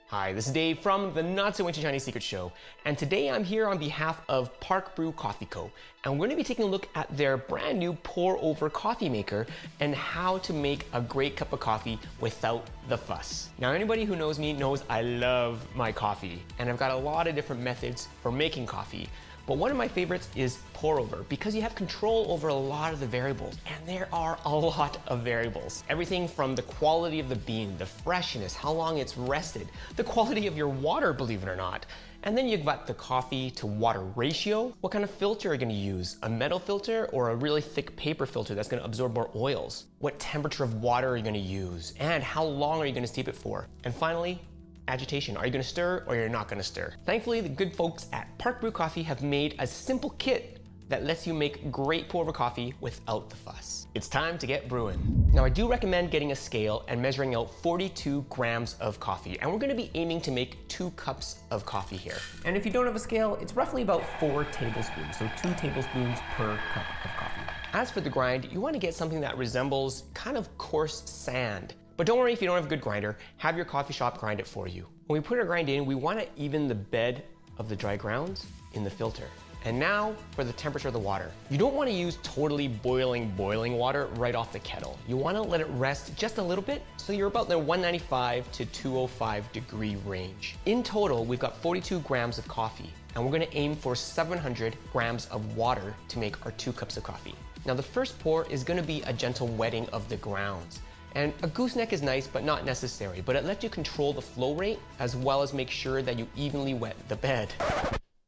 Hi, this is Dave from the NOTSO Chinese Secret Show, and today I'm here on behalf of ParkBrew Coffee Co. And we're going to be taking a look at their brand new pour-over coffee maker and how to make a great cup of coffee without the fuss. Now, anybody who knows me knows I love my coffee, and I've got a lot of different methods for making coffee. But one of my favorites is pour over because you have control over a lot of the variables, and there are a lot of variables. Everything from the quality of the bean, the freshness, how long it's rested, the quality of your water, believe it or not. And then you've got the coffee to water ratio. What kind of filter are you gonna use? A metal filter or a really thick paper filter that's gonna absorb more oils? What temperature of water are you gonna use? And how long are you gonna steep it for? And finally, agitation. Are you gonna stir or you're not gonna stir? Thankfully, the good folks at ParkBrew Coffee have made a simple kit that lets you make great pour-over coffee without the fuss. It's time to get brewing. Now, I do recommend getting a scale and measuring out 42 grams of coffee, and we're gonna be aiming to make 2 cups of coffee here. And if you don't have a scale, it's roughly about 4 tablespoons, so 2 tablespoons per cup of coffee. As for the grind, you wanna get something that resembles kind of coarse sand. But don't worry if you don't have a good grinder, have your coffee shop grind it for you. When we put our grind in, we want to even the bed of the dry grounds in the filter. And now for the temperature of the water. You don't want to use totally boiling water right off the kettle. You want to let it rest just a little bit so you're about in the 195 to 205 degree range. In total, we've got 42 grams of coffee, and we're going to aim for 700 grams of water to make our 2 cups of coffee. Now the first pour is going to be a gentle wetting of the grounds. And a gooseneck is nice, but not necessary, but it lets you control the flow rate as well as make sure that you evenly wet the bed.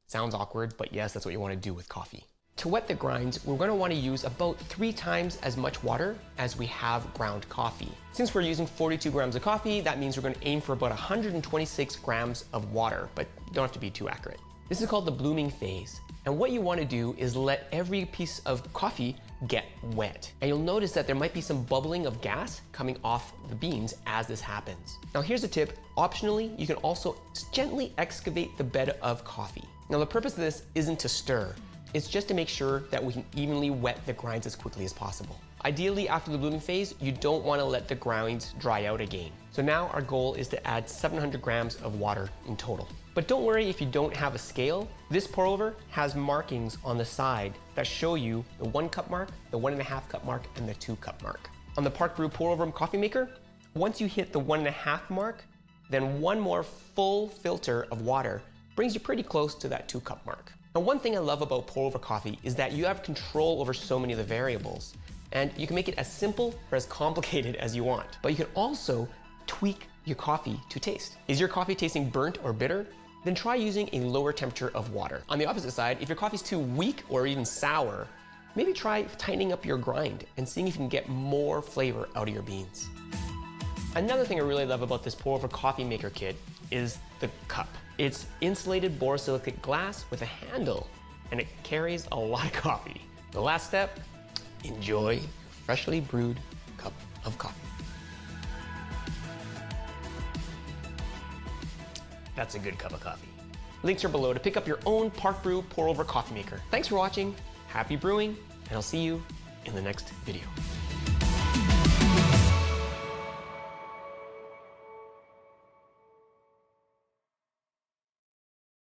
Sounds awkward, but yes, that's what you want to do with coffee. To wet the grinds, we're going to want to use about 3 times as much water as we have ground coffee. Since we're using 42 grams of coffee, that means we're going to aim for about 126 grams of water, but you don't have to be too accurate. This is called the blooming phase. And what you want to do is let every piece of coffee get wet. And you'll notice that there might be some bubbling of gas coming off the beans as this happens. Now here's a tip. Optionally, you can also gently excavate the bed of coffee. Now the purpose of this isn't to stir. It's just to make sure that we can evenly wet the grinds as quickly as possible. Ideally, after the blooming phase, you don't want to let the grinds dry out again. So now our goal is to add 700 grams of water in total. But don't worry if you don't have a scale. This pour over has markings on the side that show you the 1 cup mark, the 1.5 cup mark, and the 2 cup mark. On the ParkBrew pour over coffee maker, once you hit the 1.5 mark, then 1 more full filter of water brings you pretty close to that 2 cup mark. Now, one thing I love about pour over coffee is that you have control over so many of the variables, and you can make it as simple or as complicated as you want. But you can also tweak your coffee to taste. Is your coffee tasting burnt or bitter? Then try using a lower temperature of water. On the opposite side, if your coffee's too weak or even sour, maybe try tightening up your grind and seeing if you can get more flavor out of your beans. Another thing I really love about this pour over coffee maker kit is the cup. It's insulated borosilicate glass with a handle, and it carries a lot of coffee. The last step, enjoy your freshly brewed cup of coffee. That's a good cup of coffee. Links are below to pick up your own ParkBrew pour over coffee maker. Thanks for watching, happy brewing, and I'll see you in the next video.